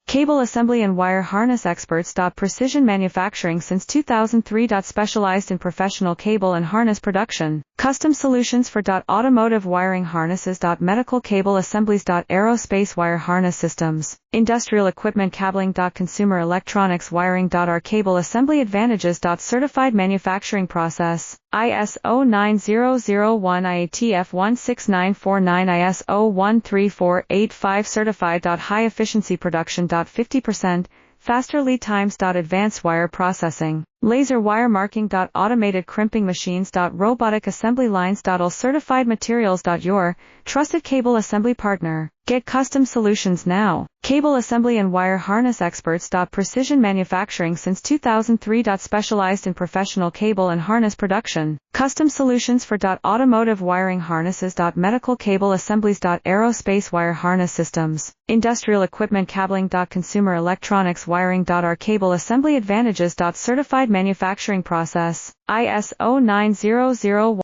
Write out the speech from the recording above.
Cable assembly and wire harness experts. Precision manufacturing since 2003. Specialized in professional cable and harness production. Custom solutions for automotive wiring harnesses. Medical cable assemblies. Aerospace wire harness systems. Industrial equipment cabling. Consumer electronics wiring. Our cable assembly advantages. Certified manufacturing process. ISO9001 IATF 16949 ISO13485 Certified. High efficiency production. 50%. Faster lead times. Advanced wire processing. Laser wire marking. Automated crimping machines. Robotic assembly lines. All certified materials. Your trusted cable assembly partner. Get custom solutions now. Cable assembly and wire harness experts. Precision manufacturing since 2003. Specialized in professional cable and harness production. Custom solutions for automotive wiring harnesses. Medical cable assemblies. Aerospace wire harness systems. Industrial equipment cabling. Consumer electronics wiring. Our cable assembly advantages. Certified manufacturing process. ISO9001